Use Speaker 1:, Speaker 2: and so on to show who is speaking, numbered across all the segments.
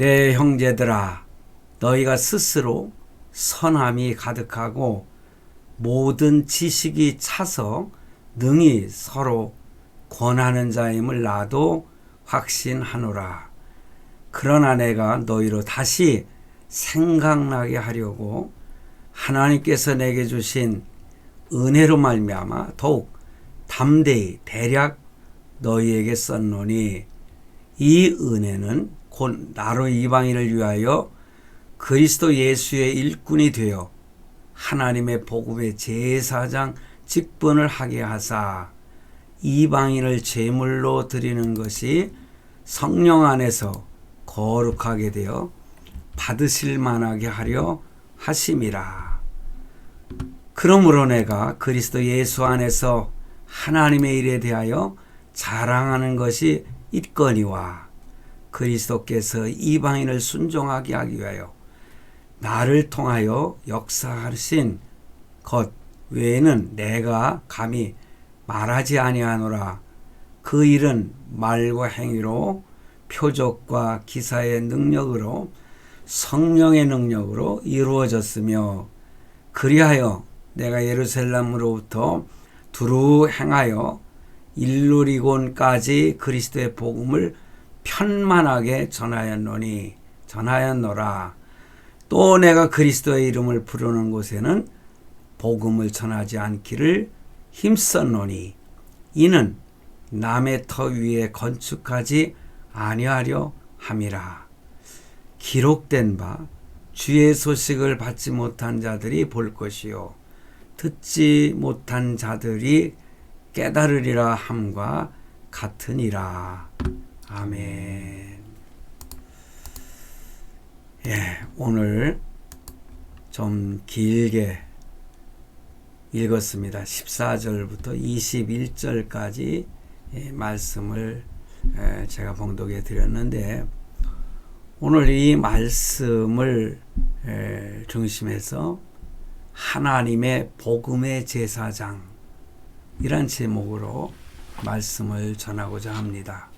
Speaker 1: 내 형제들아, 너희가 스스로 선함이 가득하고 모든 지식이 차서 능히 서로 권하는 자임을 나도 확신하노라. 그러나 내가 너희로 다시 생각나게 하려고 하나님께서 내게 주신 은혜로 말미암아 더욱 담대히 대략 너희에게 썼노니, 이 은혜는 곧 나로 이방인을 위하여 그리스도 예수의 일꾼이 되어 하나님의 복음의 제사장 직분을 하게 하사 이방인을 제물로 드리는 것이 성령 안에서 거룩하게 되어 받으실 만하게 하려 하심이라. 그러므로 내가 그리스도 예수 안에서 하나님의 일에 대하여 자랑하는 것이 있거니와, 그리스도께서 이방인을 순종하게 하기 위하여 나를 통하여 역사하신 것 외에는 내가 감히 말하지 아니하노라. 그 일은 말과 행위로 표적과 기사의 능력으로 성령의 능력으로 이루어졌으며, 그리하여 내가 예루살렘으로부터 두루 행하여 일루리곤까지 그리스도의 복음을 편만하게 전하였노라. 또 내가 그리스도의 이름을 부르는 곳에는 복음을 전하지 않기를 힘썼노니, 이는 남의 터 위에 건축하지 아니하려 함이라. 기록된 바 주의 소식을 받지 못한 자들이 볼 것이요 듣지 못한 자들이 깨달으리라 함과 같으니라. 아멘. 오늘 좀 길게 읽었습니다. 14절부터 21절까지 말씀을 제가 봉독해 드렸는데, 오늘 이 말씀을 중심해서 하나님의 복음의 제사장, 이란 제목으로 말씀을 전하고자 합니다.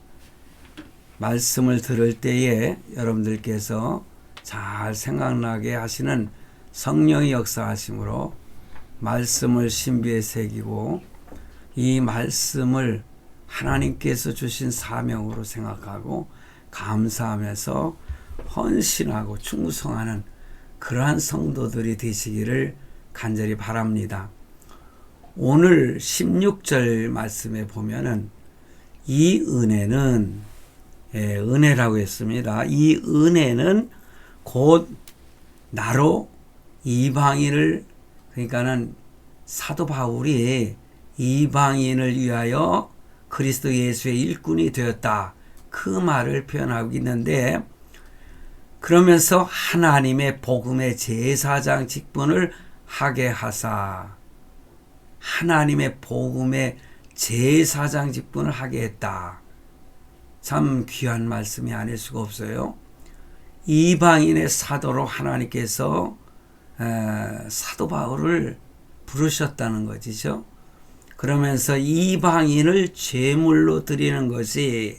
Speaker 1: 말씀을 들을 때에 여러분들께서 잘 생각나게 하시는 성령의 역사하심으로 말씀을 신비에 새기고, 이 말씀을 하나님께서 주신 사명으로 생각하고 감사하면서 헌신하고 충성하는 그러한 성도들이 되시기를 간절히 바랍니다. 오늘 16절 말씀에 보면은 이 은혜는, 은혜라고 했습니다. 이 은혜는 곧 나로 이방인을, 그러니까는 사도 바울이 이방인을 위하여 그리스도 예수의 일꾼이 되었다, 그 말을 표현하고 있는데, 그러면서 하나님의 복음의 제사장 직분을 하게 하사, 하나님의 복음의 제사장 직분을 하게 했다. 참 귀한 말씀이 아닐 수가 없어요. 이방인의 사도로 하나님께서 사도 바울을 부르셨다는 것이죠. 그러면서 이방인을 제물로 드리는 것이,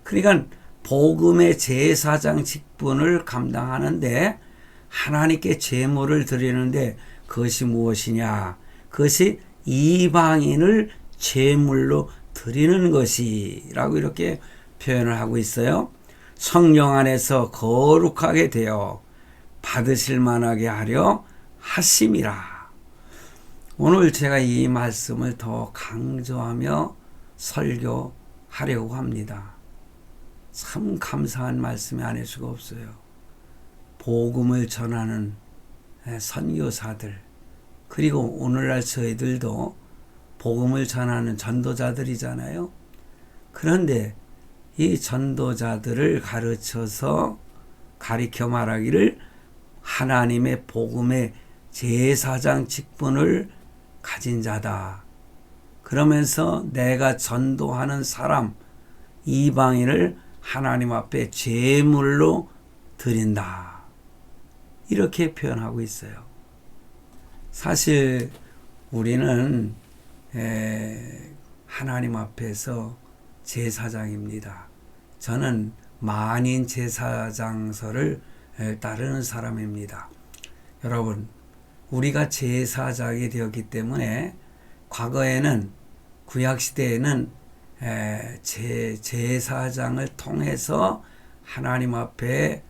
Speaker 1: 그러니까 복음의 제사장 직분을 감당하는데 하나님께 제물을 드리는데, 그것이 무엇이냐? 그것이 이방인을 제물로 드리는 것이라고 이렇게 표현을 하고 있어요. 성령 안에서 거룩하게 되어 받으실 만하게 하려 하심이라. 오늘 제가 이 말씀을 더 강조하며 설교하려고 합니다. 참 감사한 말씀이 아닐 수가 없어요. 복음을 전하는 선교사들, 그리고 오늘날 저희들도 복음을 전하는 전도자들이잖아요. 그런데 이 전도자들을 가리켜 말하기를 하나님의 복음의 제사장 직분을 가진 자다. 그러면서 내가 전도하는 사람, 이방인을 하나님 앞에 제물로 드린다, 이렇게 표현하고 있어요. 사실 우리는 하나님 앞에서 제사장입니다. 저는 만인 제사장서를 따르는 사람입니다. 여러분, 우리가 제사장이 되었기 때문에 과거에는 구약시대에는 제사장을 통해서 하나님 앞에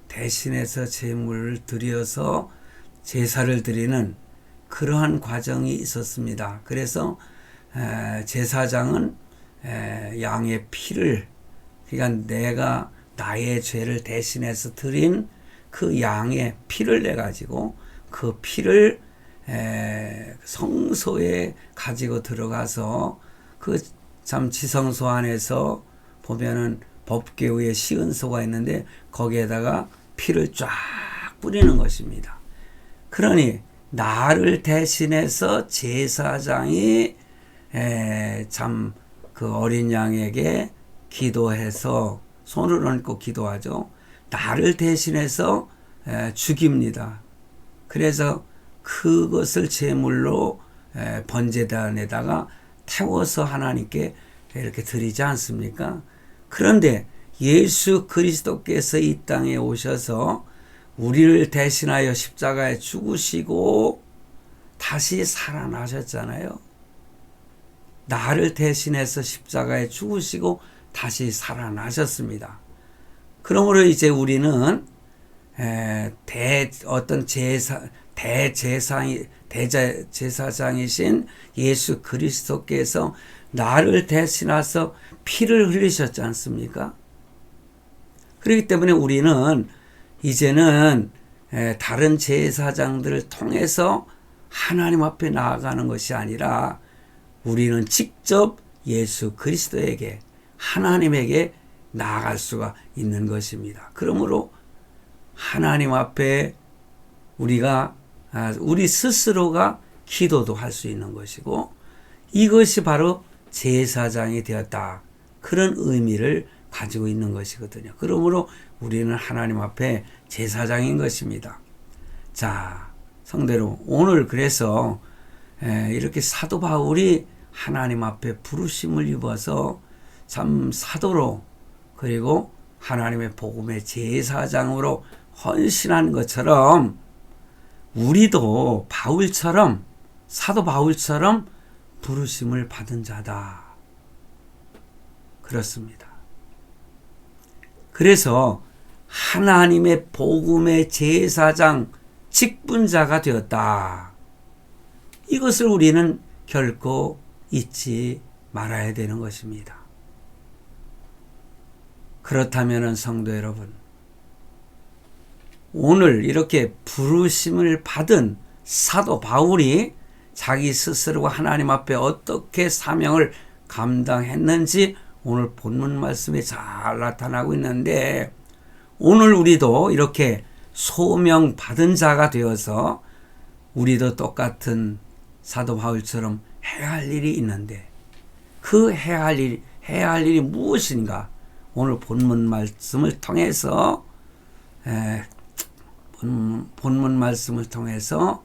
Speaker 1: 대신해서 제물을 드려서 제사를 드리는 그러한 과정이 있었습니다. 그래서 제사장은 양의 피를, 그러니까 내가 나의 죄를 대신해서 드린 그 양의 피를 내 가지고 그 피를 성소에 가지고 들어가서 그 참 지성소 안에서 보면은 법궤의 시은소가 있는데 거기에다가 피를 쫙 뿌리는 것입니다. 그러니 나를 대신해서 제사장이 참 그 어린 양에게 기도해서 손을 얹고 기도하죠. 나를 대신해서 죽입니다. 그래서 그것을 제물로 번제단에다가 태워서 하나님께 이렇게 드리지 않습니까? 그런데 예수 그리스도께서 이 땅에 오셔서 우리를 대신하여 십자가에 죽으시고 다시 살아나셨잖아요. 나를 대신해서 십자가에 죽으시고 다시 살아나셨습니다. 그러므로 이제 우리는 대제사장이신 예수 그리스도께서 나를 대신해서 피를 흘리셨지 않습니까? 그렇기 때문에 우리는 이제는 다른 제사장들을 통해서 하나님 앞에 나아가는 것이 아니라 우리는 직접 예수 그리스도에게, 하나님에게 나아갈 수가 있는 것입니다. 그러므로 하나님 앞에 우리 스스로가 기도도 할 수 있는 것이고, 이것이 바로 제사장이 되었다, 그런 의미를 가지고 있는 것이거든요. 그러므로 우리는 하나님 앞에 제사장인 것입니다. 자, 성대로 오늘 그래서 이렇게 사도 바울이 하나님 앞에 부르심을 입어서 참 사도로, 그리고 하나님의 복음의 제사장으로 헌신한 것처럼 우리도 바울처럼, 사도 바울처럼 부르심을 받은 자다. 그렇습니다. 그래서 하나님의 복음의 제사장, 직분자가 되었다. 이것을 우리는 결코 잊지 말아야 되는 것입니다. 그렇다면 성도 여러분, 오늘 이렇게 부르심을 받은 사도 바울이 자기 스스로가 하나님 앞에 어떻게 사명을 감당했는지 오늘 본문 말씀에 잘 나타나고 있는데, 오늘 우리도 이렇게 소명 받은 자가 되어서 우리도 똑같은 사도 바울처럼 해야 할 일이 있는데, 그 해야 할 일이 무엇인가? 오늘 본문 말씀을 통해서 본문 말씀을 통해서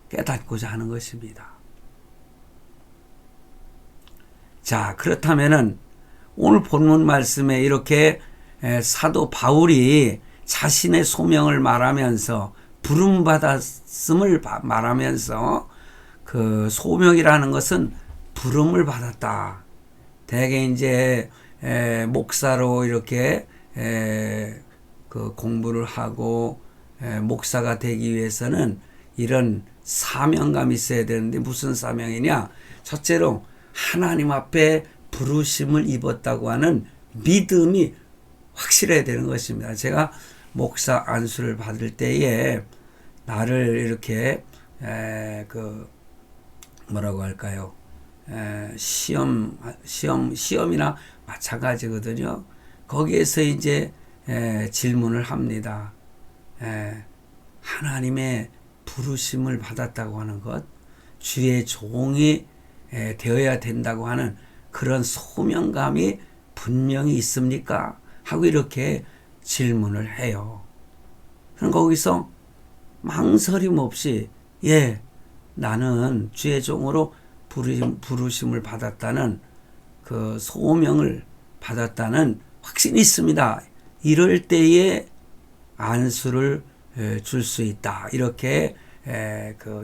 Speaker 1: 깨닫고자 하는 것입니다. 자, 그렇다면은 오늘 본문 말씀에 이렇게 사도 바울이 자신의 소명을 말하면서, 부름받았음을 말하면서, 그 소명이라는 것은 부름을 받았다. 대개 이제 목사로 이렇게 그 공부를 하고 목사가 되기 위해서는 이런 사명감이 있어야 되는데, 무슨 사명이냐? 첫째로 하나님 앞에 부르심을 입었다고 하는 믿음이 확실해야 되는 것입니다. 제가 목사 안수를 받을 때에 나를 이렇게 뭐라고 할까요? 시험이나 마찬가지거든요. 거기에서 이제 질문을 합니다. 하나님의 부르심을 받았다고 하는 것, 주의 종이 되어야 된다고 하는 그런 소명감이 분명히 있습니까? 하고 이렇게 질문을 해요. 그럼 거기서 망설임 없이, 예, 나는 주의 종으로 부르심을 받았다는, 그 소명을 받았다는 확신이 있습니다. 이럴 때에 안수를 줄 수 있다. 이렇게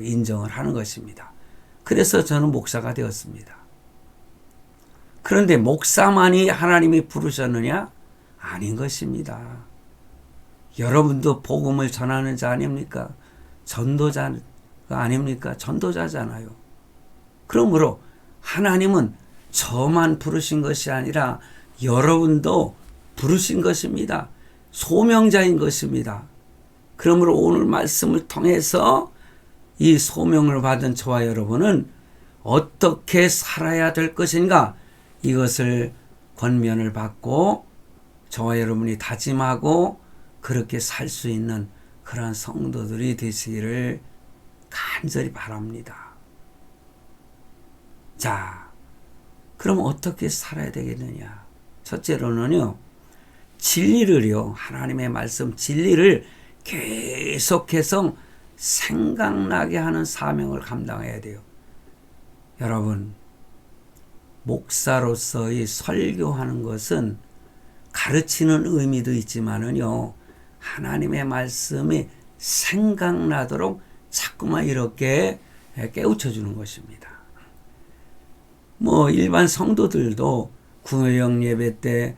Speaker 1: 인정을 하는 것입니다. 그래서 저는 목사가 되었습니다. 그런데 목사만이 하나님이 부르셨느냐? 아닌 것입니다. 여러분도 복음을 전하는 자 아닙니까? 전도자가 아닙니까? 전도자잖아요. 그러므로 하나님은 저만 부르신 것이 아니라 여러분도 부르신 것입니다. 소명자인 것입니다. 그러므로 오늘 말씀을 통해서 이 소명을 받은 저와 여러분은 어떻게 살아야 될 것인가, 이것을 권면을 받고 저와 여러분이 다짐하고 그렇게 살 수 있는 그러한 성도들이 되시기를 간절히 바랍니다. 자, 그럼 어떻게 살아야 되겠느냐? 첫째로는요, 진리를요, 하나님의 말씀 진리를 계속해서 생각나게 하는 사명을 감당해야 돼요. 여러분, 목사로서의 설교하는 것은 가르치는 의미도 있지만은요, 하나님의 말씀이 생각나도록 자꾸만 이렇게 깨우쳐 주는 것입니다. 일반 성도들도 구역 예배 때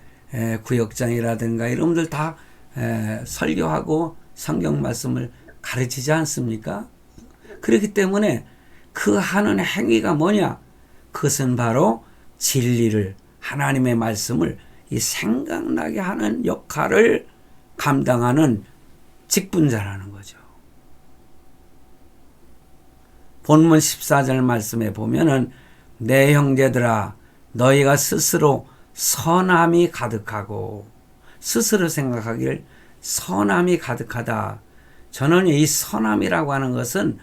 Speaker 1: 구역장이라든가 이런 분들 다 설교하고 성경 말씀을 가르치지 않습니까? 그렇기 때문에 그 하는 행위가 뭐냐? 그것은 바로 진리를, 하나님의 말씀을 이 생각나게 하는 역할을 감당하는 직분자라는 거죠. 본문 14절 말씀에 보면은 내 형제들아 너희가 스스로 선함이 가득하고, 스스로 생각하기를 선함이 가득하다. 저는 이 선함이라고 하는 것은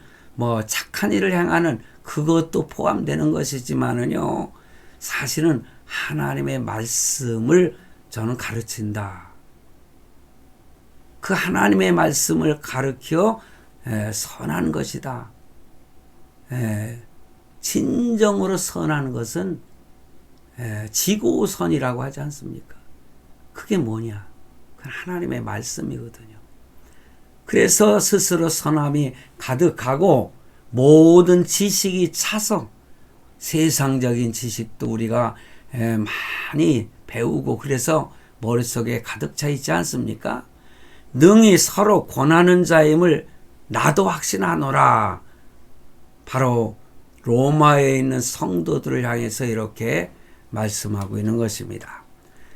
Speaker 1: 착한 일을 행하는 그것도 포함되는 것이지만은요, 사실은 하나님의 말씀을 저는 가르친다. 그 하나님의 말씀을 가르쳐 선한 것이다. 진정으로 선하는 것은 지고선이라고 하지 않습니까? 그게 뭐냐? 그건 하나님의 말씀이거든요. 그래서 스스로 선함이 가득하고 모든 지식이 차서, 세상적인 지식도 우리가 많이 배우고 그래서 머릿속에 가득 차 있지 않습니까? 능히 서로 권하는 자임을 나도 확신하노라. 바로 로마에 있는 성도들을 향해서 이렇게 말씀하고 있는 것입니다.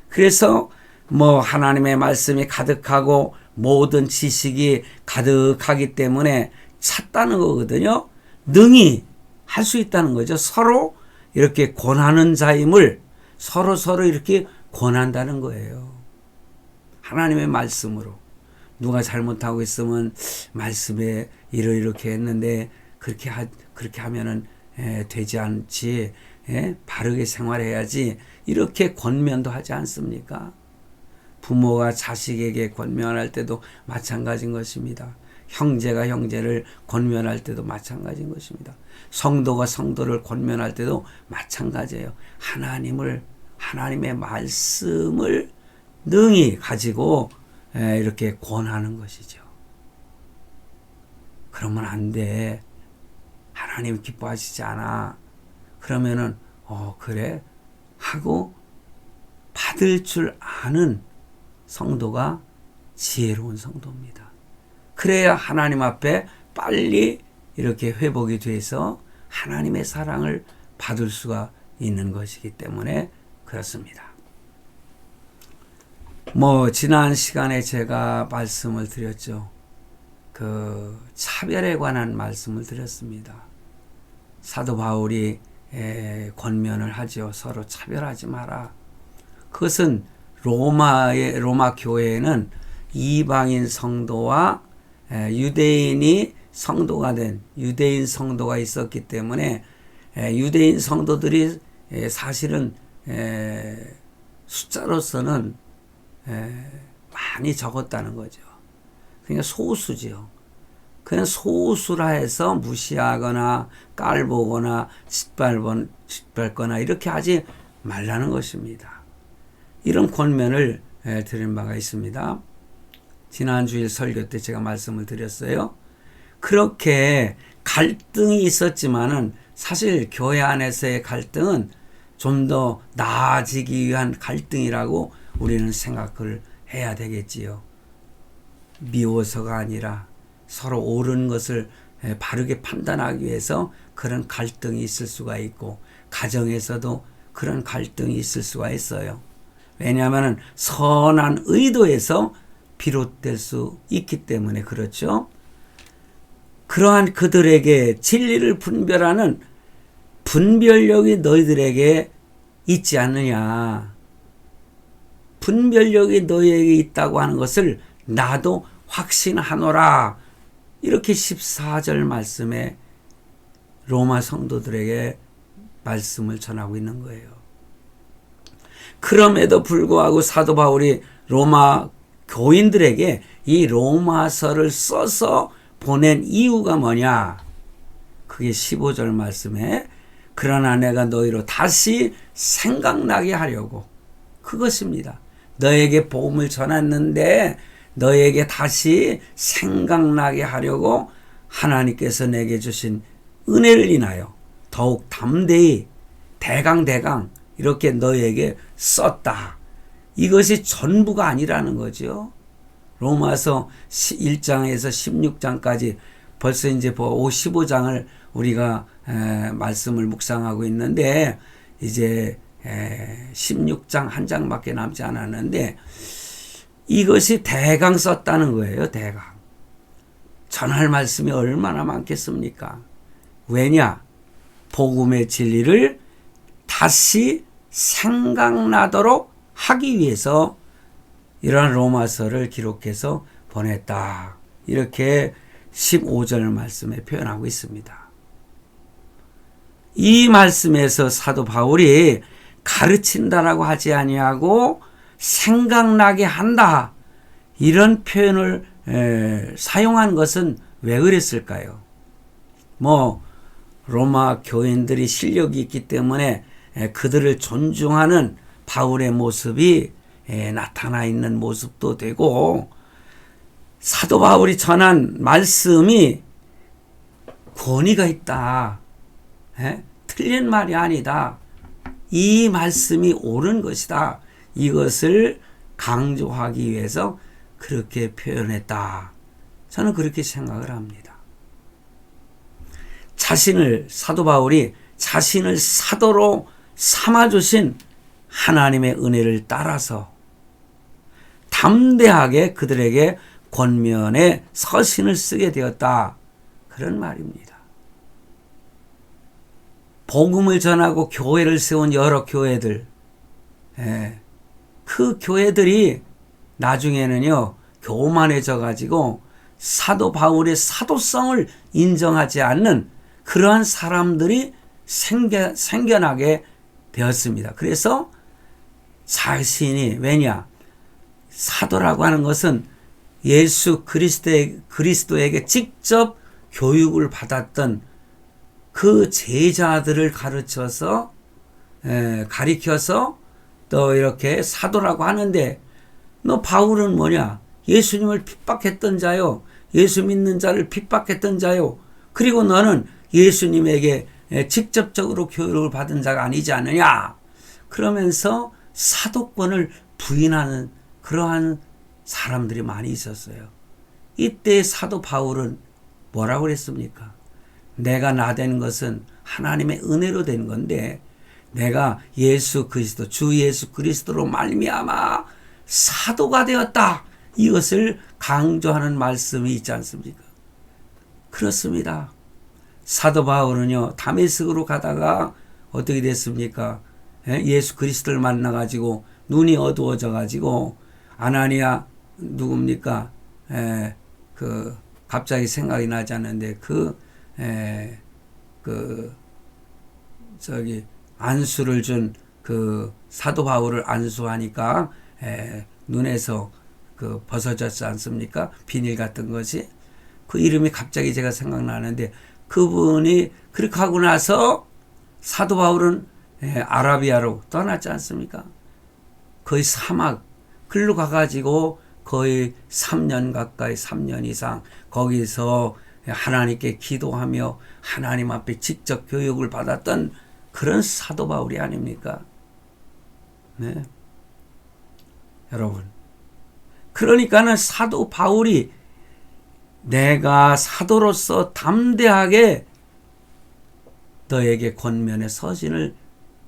Speaker 1: 그래서 하나님의 말씀이 가득하고 모든 지식이 가득하기 때문에 찼다는 거거든요. 능히 할 수 있다는 거죠. 서로 이렇게 권하는 자임을 서로 이렇게 권한다는 거예요. 하나님의 말씀으로. 누가 잘못하고 있으면 말씀에 이렇게 했는데 그렇게 하면은 되지 않지. 바르게 생활해야지. 이렇게 권면도 하지 않습니까? 부모가 자식에게 권면할 때도 마찬가지인 것입니다. 형제가 형제를 권면할 때도 마찬가지인 것입니다. 성도가 성도를 권면할 때도 마찬가지예요. 하나님의 말씀을 능히 가지고 이렇게 권하는 것이죠. 그러면 안 돼. 하나님 기뻐하시지 않아. 그러면은 그래 하고 받을 줄 아는 성도가 지혜로운 성도입니다. 그래야 하나님 앞에 빨리 이렇게 회복이 돼서 하나님의 사랑을 받을 수가 있는 것이기 때문에 그렇습니다. 지난 시간에 제가 말씀을 드렸죠. 그 차별에 관한 말씀을 드렸습니다. 사도 바울이 권면을 하죠. 서로 차별하지 마라. 그것은 로마 교회에는 이방인 성도와 유대인이 성도가 된 유대인 성도가 있었기 때문에 유대인 성도들이 사실은 숫자로서는 많이 적었다는 거죠. 그러니까 소수지요. 그냥 소수라 해서 무시하거나 깔보거나 짓밟거나 이렇게 하지 말라는 것입니다. 이런 권면을 드린 바가 있습니다. 지난 주일 설교 때 제가 말씀을 드렸어요. 그렇게 갈등이 있었지만은 사실 교회 안에서의 갈등은 좀 더 나아지기 위한 갈등이라고 우리는 생각을 해야 되겠지요. 미워서가 아니라 서로 옳은 것을 바르게 판단하기 위해서 그런 갈등이 있을 수가 있고, 가정에서도 그런 갈등이 있을 수가 있어요. 왜냐하면 선한 의도에서 비롯될 수 있기 때문에 그렇죠. 그러한 그들에게 진리를 분별하는 분별력이 너희들에게 있지 않느냐. 분별력이 너희에게 있다고 하는 것을 나도 확신하노라. 이렇게 14절 말씀에 로마 성도들에게 말씀을 전하고 있는 거예요. 그럼에도 불구하고 사도 바울이 로마 교인들에게 이 로마서를 써서 보낸 이유가 뭐냐? 그게 15절 말씀에 그러나 내가 너희로 다시 생각나게 하려고, 그것입니다. 너에게 복음을 전했는데 너에게 다시 생각나게 하려고 하나님께서 내게 주신 은혜를 인하여 더욱 담대히 대강 이렇게 너에게 썼다. 이것이 전부가 아니라는 거죠. 로마서 1장에서 16장까지 벌써 이제 15장을 우리가 말씀을 묵상하고 있는데, 이제 16장 한 장밖에 남지 않았는데 이것이 대강 썼다는 거예요. 대강. 전할 말씀이 얼마나 많겠습니까? 왜냐? 복음의 진리를 다시 생각나도록 하기 위해서 이러한 로마서를 기록해서 보냈다. 이렇게 15절 말씀에 표현하고 있습니다. 이 말씀에서 사도 바울이 가르친다라고 하지 아니하고 생각나게 한다, 이런 표현을 사용한 것은 왜 그랬을까요? 로마 교인들이 실력이 있기 때문에 그들을 존중하는 바울의 모습이 나타나 있는 모습도 되고, 사도 바울이 전한 말씀이 권위가 있다, 틀린 말이 아니다, 이 말씀이 옳은 것이다, 이것을 강조하기 위해서 그렇게 표현했다. 저는 그렇게 생각을 합니다. 사도 바울이 자신을 사도로 삼아주신 하나님의 은혜를 따라서 담대하게 그들에게 권면의 서신을 쓰게 되었다, 그런 말입니다. 복음을 전하고 교회를 세운 여러 교회들, 그 교회들이 나중에는요 교만해져 가지고 사도 바울의 사도성을 인정하지 않는 그러한 사람들이 생겨나게 되었습니다. 그래서 자신이, 왜냐? 사도라고 하는 것은 예수 그리스도에게 직접 교육을 받았던 그 제자들을 가르쳐서 가리켜서 또 이렇게 사도라고 하는데, 너 바울은 뭐냐? 예수님을 핍박했던 자요, 예수 믿는 자를 핍박했던 자요, 그리고 너는 예수님에게 직접적으로 교육을 받은 자가 아니지 않느냐? 그러면서 사도권을 부인하는 그러한 사람들이 많이 있었어요. 이때 사도 바울은 뭐라고 그랬습니까? 내가 나된 것은 하나님의 은혜로 된 건데, 내가 예수 그리스도, 주 예수 그리스도로 말미암아 사도가 되었다, 이것을 강조하는 말씀이 있지 않습니까? 그렇습니다. 사도 바울은요 다메섹으로 가다가 어떻게 됐습니까? 예수 그리스도를 만나가지고 눈이 어두워져 가지고, 아나니아 누굽니까? 갑자기 생각이 나지 않는데 안수를 준 사도 바울을 안수하니까 눈에서 벗어졌지 않습니까? 비닐 같은 것이. 그 이름이 갑자기 제가 생각나는데, 그분이 그렇게 하고 나서 사도 바울은 아라비아로 떠났지 않습니까? 거의 사막 글로 가가지고 거의 3년 가까이 3년 이상 거기서 하나님께 기도하며 하나님 앞에 직접 교육을 받았던 그런 사도 바울이 아닙니까? 네. 여러분. 그러니까는 사도 바울이 내가 사도로서 담대하게 너에게 권면의 서신을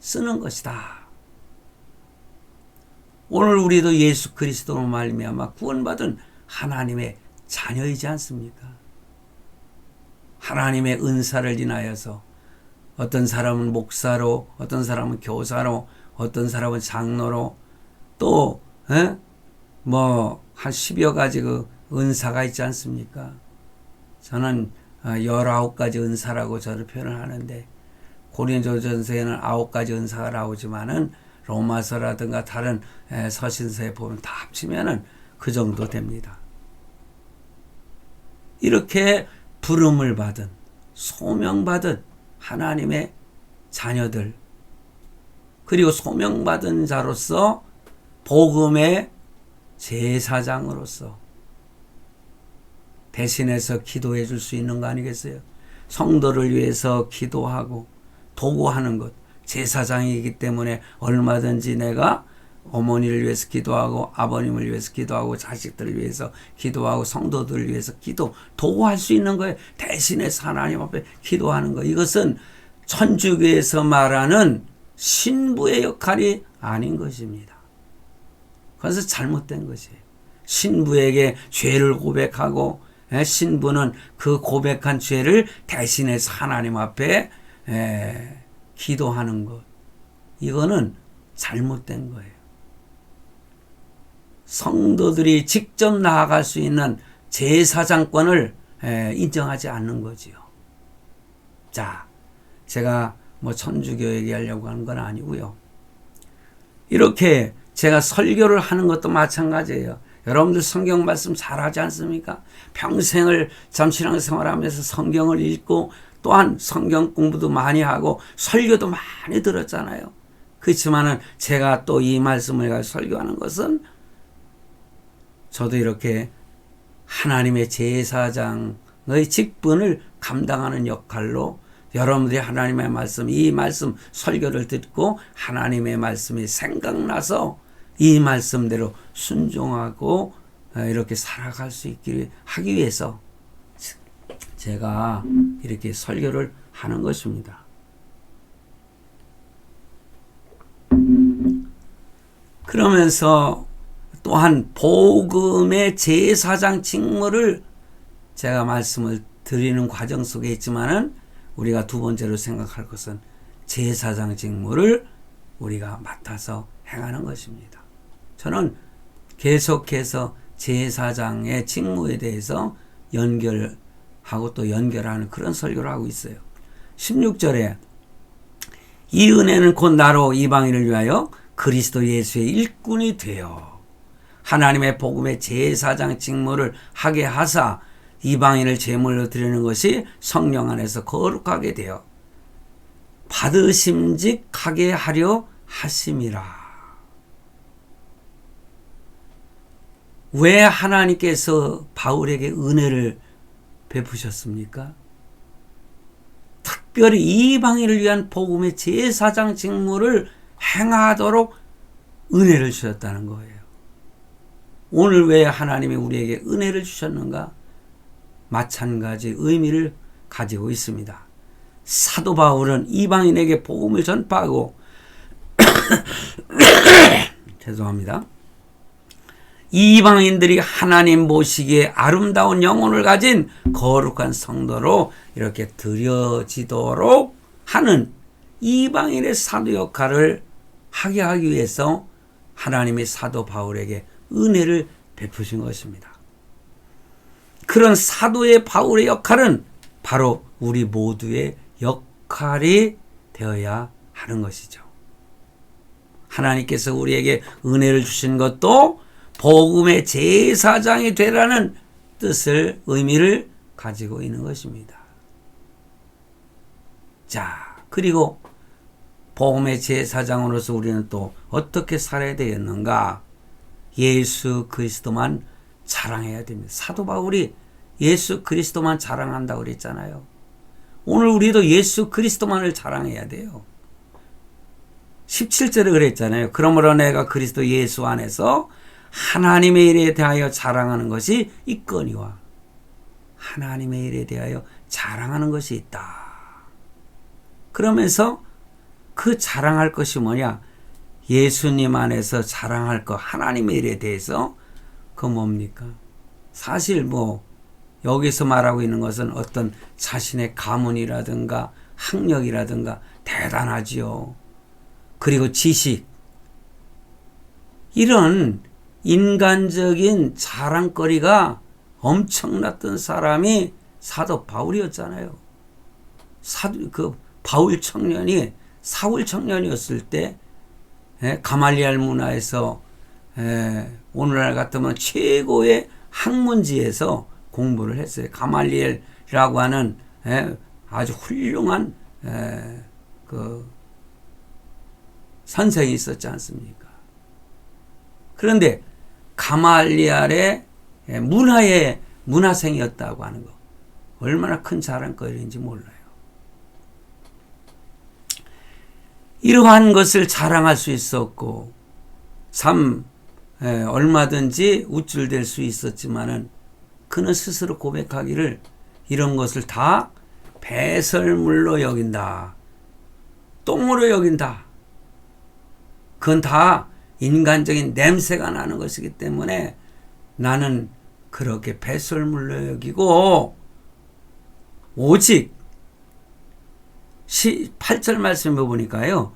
Speaker 1: 쓰는 것이다. 오늘 우리도 예수 그리스도로 말미암아 구원받은 하나님의 자녀이지 않습니까? 하나님의 은사를 인하여서 어떤 사람은 목사로, 어떤 사람은 교사로, 어떤 사람은 장로로 또 뭐 한 10여 가지 그 은사가 있지 않습니까? 저는 19가지 은사라고 저를 표현을 하는데 고린도전서에는 9가지 은사가 나오지만은 로마서라든가 다른 서신서에 보면 다 합치면은 그 정도 됩니다. 이렇게 부름을 받은 소명받은 하나님의 자녀들 그리고 소명받은 자로서 복음의 제사장으로서 대신해서 기도해 줄 수 있는 거 아니겠어요? 성도를 위해서 기도하고 도구하는 것 제사장이기 때문에 얼마든지 내가 어머니를 위해서 기도하고 아버님을 위해서 기도하고 자식들을 위해서 기도하고 성도들을 위해서 도구할 수 있는 거예요. 대신해서 하나님 앞에 기도하는 거. 이것은 천주교에서 말하는 신부의 역할이 아닌 것입니다. 그래서 잘못된 것이에요. 신부에게 죄를 고백하고 신부는 그 고백한 죄를 대신해서 하나님 앞에 기도하는 것. 이거는 잘못된 거예요. 성도들이 직접 나아갈 수 있는 제사장권을 인정하지 않는 거지요. 자, 제가 뭐 천주교 얘기하려고 하는 건 아니고요. 이렇게 제가 설교를 하는 것도 마찬가지예요. 여러분들 성경 말씀 잘하지 않습니까? 평생을 신앙생활하면서 성경을 읽고 또한 성경 공부도 많이 하고 설교도 많이 들었잖아요. 그렇지만은 제가 또 이 말씀을 가지고 설교하는 것은 저도 이렇게 하나님의 제사장의 직분을 감당하는 역할로 여러분들이 하나님의 말씀, 이 말씀 설교를 듣고 하나님의 말씀이 생각나서 이 말씀대로 순종하고 이렇게 살아갈 수 있기를 하기 위해서 제가 이렇게 설교를 하는 것입니다. 그러면서 또한 복음의 제사장 직무를 제가 말씀을 드리는 과정 속에 있지만은 우리가 두 번째로 생각할 것은 제사장 직무를 우리가 맡아서 행하는 것입니다. 저는 계속해서 제사장의 직무에 대해서 연결하고 또 연결하는 그런 설교를 하고 있어요. 16절에 이 은혜는 곧 나로 이방인을 위하여 그리스도 예수의 일꾼이 되어 하나님의 복음의 제사장 직무를 하게 하사 이방인을 제물로 드리는 것이 성령 안에서 거룩하게 되어 받으심직하게 하려 하심이라. 왜 하나님께서 바울에게 은혜를 베푸셨습니까? 특별히 이방인을 위한 복음의 제사장 직무를 행하도록 은혜를 주셨다는 거예요. 오늘 왜 하나님이 우리에게 은혜를 주셨는가? 마찬가지 의미를 가지고 있습니다. 사도 바울은 이방인에게 복음을 전파하고 죄송합니다. 이방인들이 하나님 보시기에 아름다운 영혼을 가진 거룩한 성도로 이렇게 드려지도록 하는 이방인의 사도 역할을 하게 하기 위해서 하나님이 사도 바울에게 은혜를 베푸신 것입니다. 그런 사도의 바울의 역할은 바로 우리 모두의 역할이 되어야 하는 것이죠. 하나님께서 우리에게 은혜를 주신 것도 복음의 제사장이 되라는 뜻을 의미를 가지고 있는 것입니다. 자, 그리고 복음의 제사장으로서 우리는 또 어떻게 살아야 되겠는가? 예수 그리스도만 자랑해야 됩니다. 사도 바울이 예수 그리스도만 자랑한다고 그랬잖아요. 오늘 우리도 예수 그리스도만을 자랑해야 돼요. 17절에 그랬잖아요. 그러므로 내가 그리스도 예수 안에서 하나님의 일에 대하여 자랑하는 것이 있거니와. 하나님의 일에 대하여 자랑하는 것이 있다. 그러면서 그 자랑할 것이 뭐냐? 예수님 안에서 자랑할 것, 하나님의 일에 대해서 그 뭡니까? 사실 뭐 여기서 말하고 있는 것은 어떤 자신의 가문이라든가 학력이라든가 대단하지요. 그리고 지식, 이런 인간적인 자랑거리가 엄청났던 사람이 사도 바울이었잖아요. 바울 청년이 사울 청년이었을 때 가말리엘 문화에서 오늘날 같으면 최고의 학문지에서 공부를 했어요. 가말리엘이라고 하는 아주 훌륭한 그 선생이 있었지 않습니까? 그런데 가말리엘의 문화의 문화생이었다고 하는 거, 얼마나 큰 자랑거리인지 몰라요. 이러한 것을 자랑할 수 있었고 얼마든지 우쭐댈 수 있었지만은 그는 스스로 고백하기를 이런 것을 다 배설물로 여긴다. 똥으로 여긴다. 그건 다 인간적인 냄새가 나는 것이기 때문에 나는 그렇게 배설물로 여기고 오직 8절 말씀에 보니까요.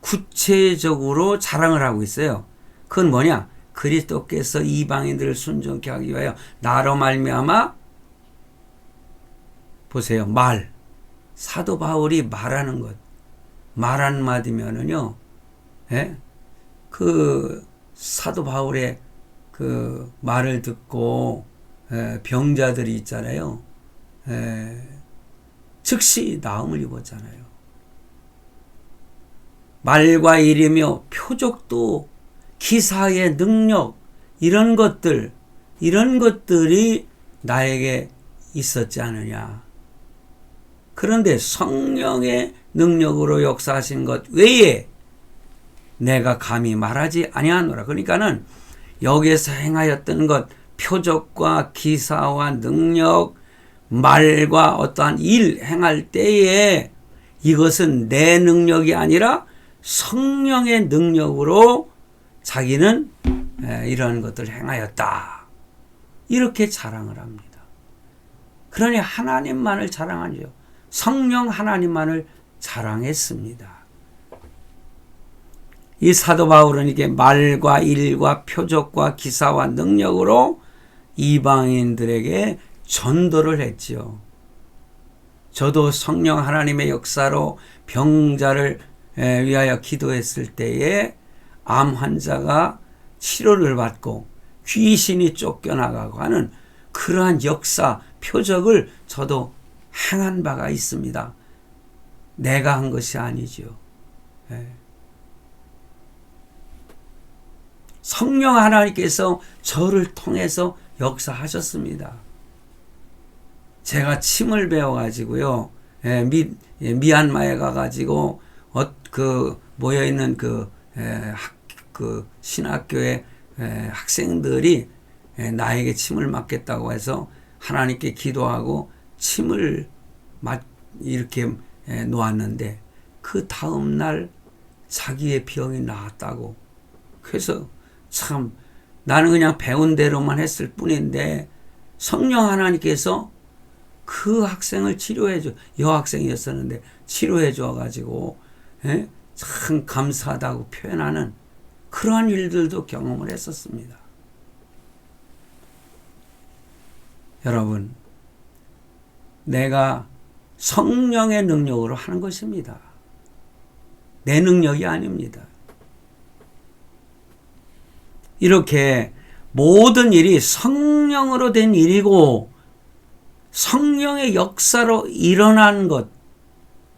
Speaker 1: 구체적으로 자랑을 하고 있어요. 그건 뭐냐? 그리스도께서 이방인들을 순종케 하기 위하여 나로 말미암아 보세요. 사도 바울이 말하는 것, 말 한마디면은요, 그 사도 바울의 그 말을 듣고 병자들이 있잖아요. 즉시 나음을 입었잖아요. 말과 일이며 표적도 기사의 능력, 이런 것들이 나에게 있었지 않느냐. 그런데 성령의 능력으로 역사하신 것 외에 내가 감히 말하지 아니하노라. 그러니까는 여기에서 행하였던 것, 표적과 기사와 능력, 말과 어떠한 일 행할 때에 이것은 내 능력이 아니라 성령의 능력으로 자기는 이러한 것들을 행하였다. 이렇게 자랑을 합니다. 그러니 하나님만을 자랑하죠. 성령 하나님만을 자랑했습니다. 이 사도 바울은 이게 말과 일과 표적과 기사와 능력으로 이방인들에게 전도를 했지요. 저도 성령 하나님의 역사로 병자를 위하여 기도했을 때에 암 환자가 치료를 받고 귀신이 쫓겨나가고 하는 그러한 역사, 표적을 저도 행한 바가 있습니다. 내가 한 것이 아니죠. 성령 하나님께서 저를 통해서 역사하셨습니다. 제가 침을 배워가지고요, 미얀마에 가가지고 모여있는 그 신학교의 학생들이 나에게 침을 맞겠다고 해서 하나님께 기도하고 침을 이렇게 놓았는데 그 다음날 자기의 병이 나았다고. 그래서 참 나는 그냥 배운 대로만 했을 뿐인데 성령 하나님께서 그 학생을 치료해줘, 여학생이었었는데 치료해줘 가지고 참 감사하다고 표현하는 그러한 일들도 경험을 했었습니다. 여러분, 내가 성령의 능력으로 하는 것입니다. 내 능력이 아닙니다. 이렇게 모든 일이 성령으로 된 일이고 성령의 역사로 일어난 것,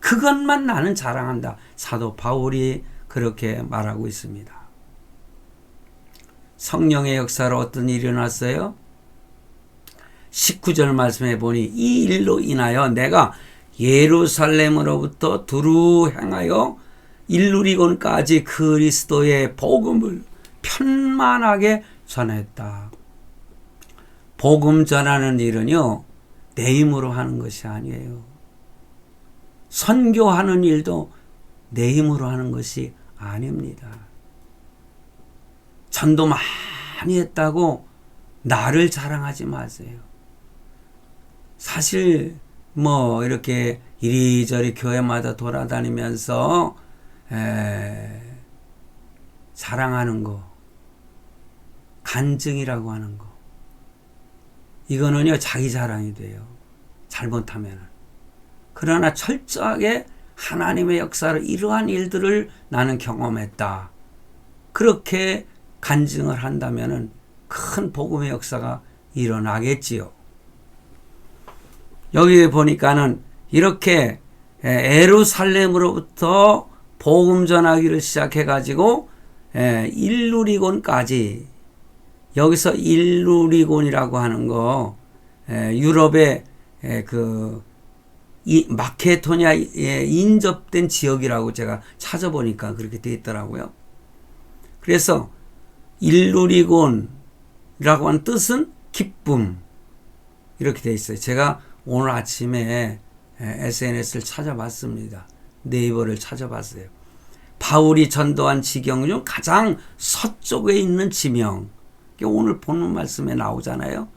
Speaker 1: 그것만 나는 자랑한다. 사도 바울이 그렇게 말하고 있습니다. 성령의 역사로 어떤 일이 일어났어요? 19절 말씀해 보니 이 일로 인하여 내가 예루살렘으로부터 두루 행하여 일루리곤까지 그리스도의 복음을 편만하게 전했다. 복음 전하는 일은요, 내 힘으로 하는 것이 아니에요. 선교하는 일도 내 힘으로 하는 것이 아닙니다. 전도 많이 했다고 나를 자랑하지 마세요. 사실 이렇게 이리저리 교회마다 돌아다니면서 자랑하는 거, 간증이라고 하는 거, 이거는요 자기 자랑이 돼요. 잘못하면은. 그러나 철저하게 하나님의 역사로 이러한 일들을 나는 경험했다. 그렇게 간증을 한다면은 큰 복음의 역사가 일어나겠지요. 여기 보니까는 이렇게 예루살렘으로부터 복음 전하기를 시작해가지고 일루리곤까지, 여기서 일루리곤이라고 하는 거 유럽의 마케도니아에 인접된 지역이라고 제가 찾아보니까 그렇게 되어 있더라고요. 그래서 일루리곤이라고 하는 뜻은 기쁨, 이렇게 되어 있어요. 제가 오늘 아침에 SNS를 찾아봤습니다. 네이버를 찾아봤어요. 바울이 전도한 지경 중 가장 서쪽에 있는 지명, 오늘 본문 말씀에 나오잖아요.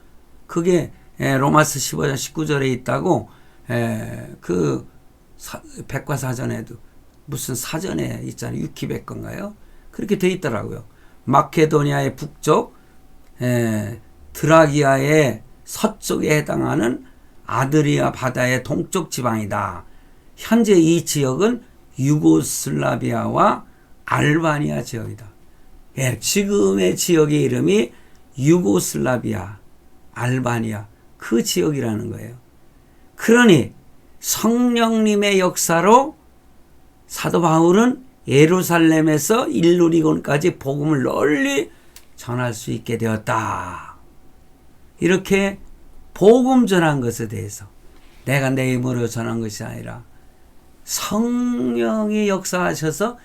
Speaker 1: 그게 로마서 15장 19절에 있다고 그 백과사전에도 무슨 사전에 있잖아요. 유키백과인가요? 그렇게 돼 있더라고요. 마케도니아의 북쪽, 드라기아의 서쪽에 해당하는 아드리아 바다의 동쪽 지방이다. 현재 이 지역은 유고슬라비아와 알바니아 지역이다. 지금의 지역의 이름이 유고슬라비아, 알바니아, 그 지역이라는 거예요. 그러니 성령님의 역사로 사도 바울은 예루살렘에서 일루리곤까지 복음을 널리 전할 수 있게 되었다. 이렇게 복음 전한 것에 대해서 내가 내 힘으로 전한 것이 아니라 성령이 역사하셔서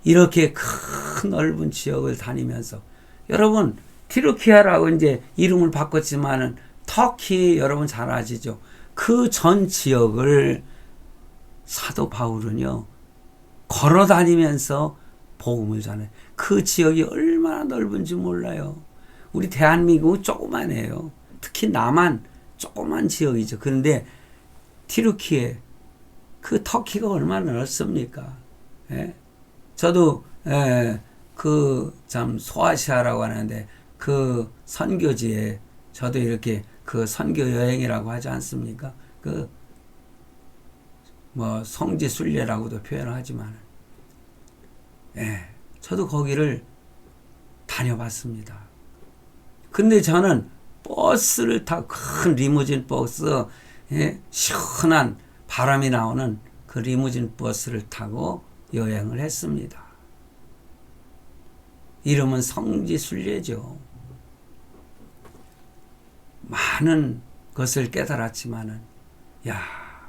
Speaker 1: 이렇게 큰 넓은 지역을 다니면서, 여러분 튀르키아라고 이제 이름을 바꿨지만은 터키 여러분 잘 아시죠? 그 전 지역을 사도 바울은요 걸어 다니면서 복음을 전해. 그 지역이 얼마나 넓은지 몰라요. 우리 대한민국은 조그만해요. 특히 남한 조그만 지역이죠. 그런데 튀르키예, 그 터키가 얼마나 넓습니까? 저도 그 참 소아시아라고 하는데 그 선교지에 저도 이렇게 그 선교 여행이라고 하지 않습니까? 그 성지 순례라고도 표현을 하지만, 저도 거기를 다녀봤습니다. 근데 저는 버스를 타고, 큰 리무진 버스, 시원한 바람이 나오는 그 리무진 버스를 타고 여행을 했습니다. 이름은 성지 순례죠. 많은 것을 깨달았지만은,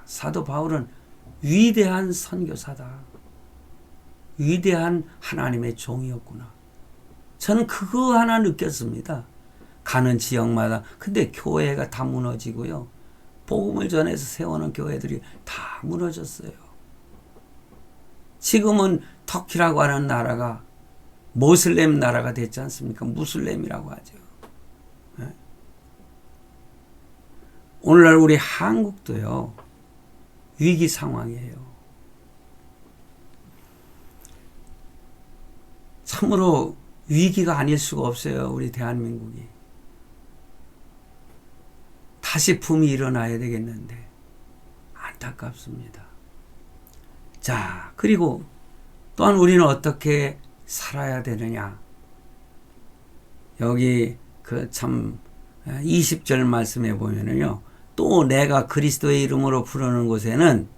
Speaker 1: 사도 바울은 위대한 선교사다. 위대한 하나님의 종이었구나. 저는 그거 하나 느꼈습니다. 가는 지역마다. 근데 교회가 다 무너지고요. 복음을 전해서 세우는 교회들이 다 무너졌어요. 지금은 터키라고 하는 나라가 모슬렘 나라가 됐지 않습니까? 무슬렘이라고 하죠. 오늘날 우리 한국도요, 위기 상황이에요. 참으로 위기가 아닐 수가 없어요. 우리 대한민국이. 다시 붐이 일어나야 되겠는데 안타깝습니다. 자, 그리고 또한 우리는 어떻게 살아야 되느냐. 여기 그 참 20절 말씀에 보면은요, 또 내가 그리스도의 이름으로 부르는 곳에는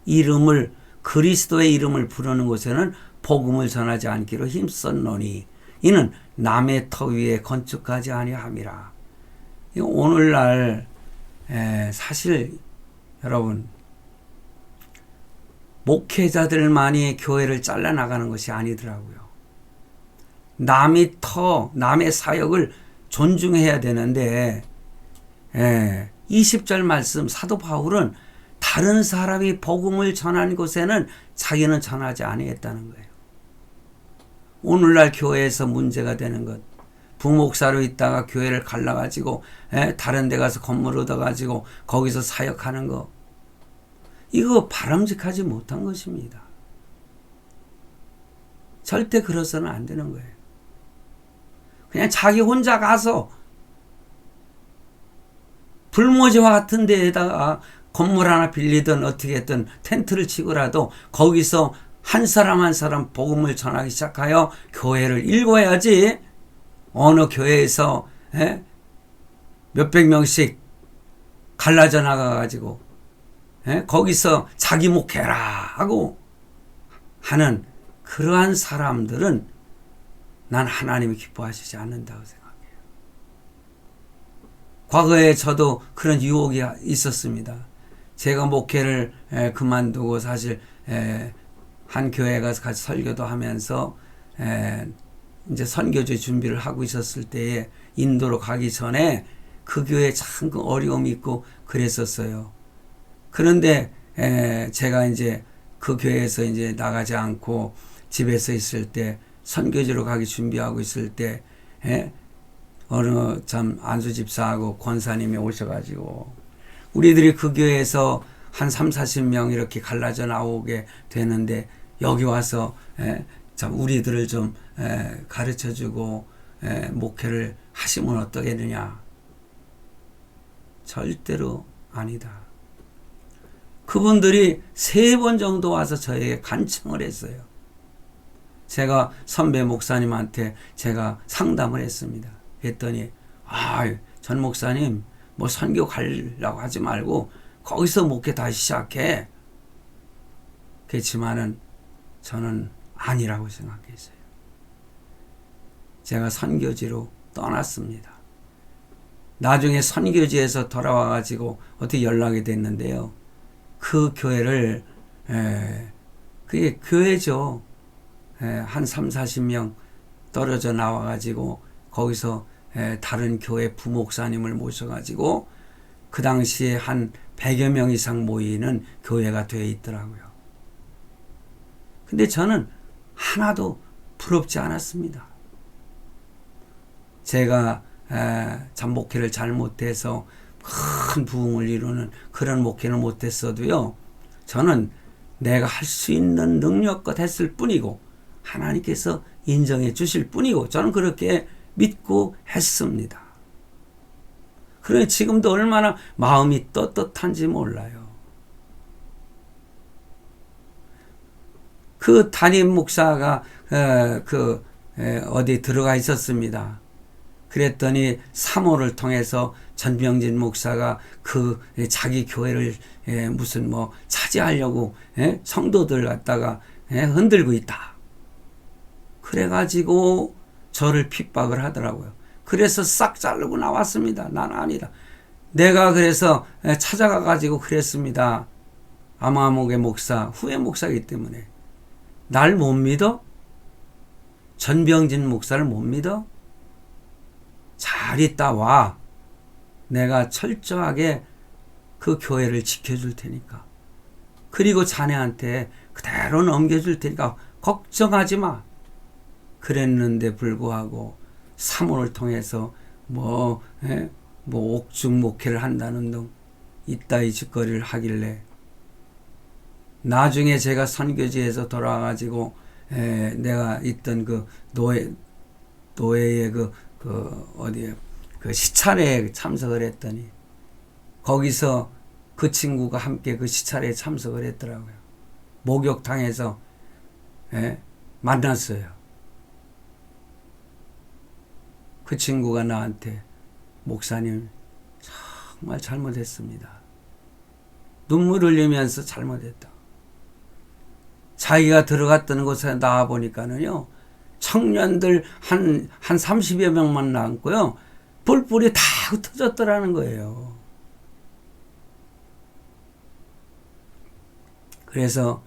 Speaker 1: 이름을 그리스도의 이름을 부르는 곳에는 복음을 전하지 않기로 힘썼노니 이는 남의 터 위에 건축하지 아니함이라. 오늘날 사실 여러분 목회자들만이 교회를 잘라나가는 것이 아니더라고요. 남의 터, 남의 사역을 존중해야 되는데 20절 말씀 사도 바울은 다른 사람이 복음을 전한 곳에는 자기는 전하지 아니했다는 거예요. 오늘날 교회에서 문제가 되는 것, 부목사로 있다가 교회를 갈라가지고 다른 데 가서 건물 얻어가지고 거기서 사역하는 거, 이거 바람직하지 못한 것입니다. 절대 그러서는 안 되는 거예요. 그냥 자기 혼자 가서 불모지와 같은 데에다가 건물 하나 빌리든 어떻게 했든 텐트를 치고라도 거기서 한 사람 한 사람 복음을 전하기 시작하여 교회를 일궈야지, 어느 교회에서 몇백 명씩 갈라져 나가가지고 거기서 자기 목회라 하고 하는 그러한 사람들은 난 하나님이 기뻐하시지 않는다고 생각해요. 과거에 저도 그런 유혹이 있었습니다. 제가 목회를 그만두고 사실 한 교회 가서 같이 설교도 하면서 이제 선교제 준비를 하고 있었을 때에 인도로 가기 전에 그 교회에 참 어려움이 있고 그랬었어요. 그런데 제가 이제 그 교회에서 이제 나가지 않고 집에서 있을 때 선교지로 가기 준비하고 있을 때 어느 참 안수 집사하고 권사님이 오셔가지고 우리들이 그 교회에서 한 30-40명 이렇게 갈라져 나오게 되는데 여기 와서 참 우리들을 좀 가르쳐주고 목회를 하시면 어떠겠느냐. 절대로 아니다. 그분들이 3번 정도 와서 저에게 간청을 했어요. 제가 선배 목사님한테 제가 상담을 했습니다. 했더니 전 목사님 뭐 선교 가려고 하지 말고 거기서 목회 다시 시작해. 그렇지만은 저는 아니라고 생각했어요. 제가 선교지로 떠났습니다. 나중에 선교지에서 돌아와가지고 어떻게 연락이 됐는데요. 그 교회를 그게 교회죠. 한 30-40명 떨어져 나와가지고 거기서 다른 교회 부목사님을 모셔가지고 그 당시에 한 100여 명 이상 모이는 교회가 되어 있더라고요. 근데 저는 하나도 부럽지 않았습니다. 제가 잠목회를 잘못해서 큰 부흥을 이루는 그런 목회를 못했어도요, 저는 내가 할 수 있는 능력껏 했을 뿐이고 하나님께서 인정해 주실 뿐이고 저는 그렇게 믿고 했습니다. 그러니 지금도 얼마나 마음이 떳떳한지 몰라요. 그 담임 목사가 어디 들어가 있었습니다. 그랬더니 사모를 통해서 전병진 목사가 그 자기 교회를 무슨 뭐 차지하려고 성도들 갖다가 흔들고 있다. 그래가지고 저를 핍박을 하더라고요. 그래서 싹 자르고 나왔습니다. 난 아니다. 내가 그래서 찾아가가지고 그랬습니다. 아마목의 목사, 후회 목사이기 때문에. 날 못 믿어? 전병진 목사를 못 믿어? 잘 있다 와. 내가 철저하게 그 교회를 지켜줄 테니까. 그리고 자네한테 그대로 넘겨줄 테니까 걱정하지 마. 그랬는데 불구하고 사모를 통해서 뭐 옥중 목회를 한다는 등 이따위 짓거리를 하길래 나중에 제가 선교지에서 돌아와가지고 내가 있던 그 노예의 어디에 그 시찰회에 참석을 했더니 거기서 그 친구가 함께 그 시찰회에 참석을 했더라고요. 목욕탕에서 만났어요. 그 친구가 나한테 목사님 정말 잘못했습니다. 눈물 흘리면서 잘못했다. 자기가 들어갔던 곳에 나와 보니까는요, 청년들 한 30여 명만 남고요, 뿔뿔이 다 흩어졌더라는 거예요. 그래서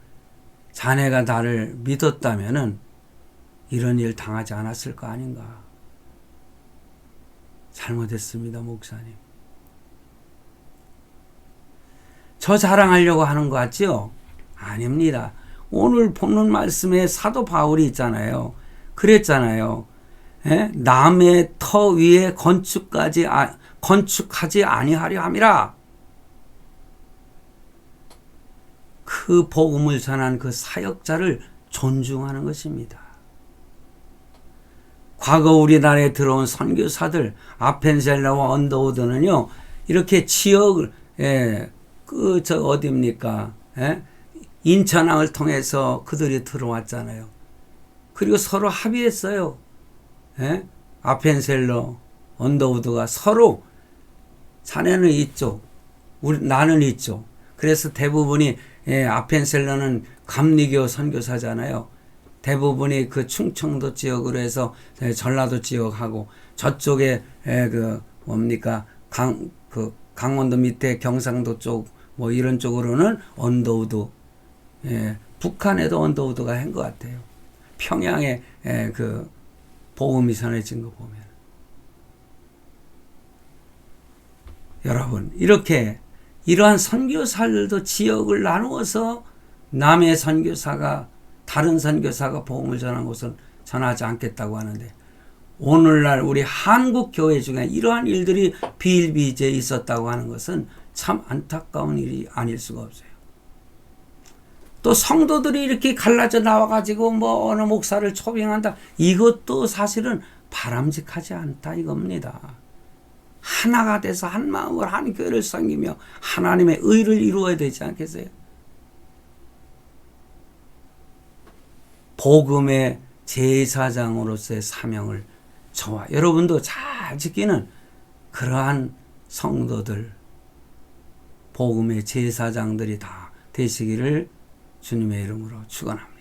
Speaker 1: 자네가 나를 믿었다면은 이런 일 당하지 않았을 거 아닌가. 잘못했습니다, 목사님. 저 자랑하려고 하는 거 같지요? 아닙니다. 오늘 본문 말씀에 사도 바울이 있잖아요. 그랬잖아요. 예? 남의 터 위에 건축하지 아니하려 함이라. 그 복음을 전한 그 사역자를 존중하는 것입니다. 과거 우리나라에 들어온 선교사들 아펜셀러와 언더우드는요, 이렇게 지역을 어디입니까? 인천항을 통해서 그들이 들어왔잖아요. 그리고 서로 합의했어요. 아펜셀러, 언더우드가 서로 자네는 이쪽, 나는 이쪽. 그래서 대부분이 아펜셀러는 감리교 선교사잖아요. 대부분이 그 충청도 지역으로 해서 전라도 지역하고 저쪽에 강원도 밑에 경상도 쪽 뭐 이런 쪽으로는 언더우드, 북한에도 언더우드가 한 것 같아요. 평양에 그 복음이 전해진 거 보면. 여러분, 이러한 선교사들도 지역을 나누어서 남의 선교사가 다른 선교사가 복음을 전한 곳은 전하지 않겠다고 하는데, 오늘날 우리 한국 교회 중에 이러한 일들이 비일비재해 있었다고 하는 것은 참 안타까운 일이 아닐 수가 없어요. 또 성도들이 이렇게 갈라져 나와가지고 뭐 어느 목사를 초빙한다, 이것도 사실은 바람직하지 않다 이겁니다. 하나가 돼서 한 마음으로 한 교회를 섬기며 하나님의 의를 이루어야 되지 않겠어요? 복음의 제사장으로서의 사명을 저와 여러분도 잘 지키는 그러한 성도들, 복음의 제사장들이 다 되시기를 주님의 이름으로 축원합니다.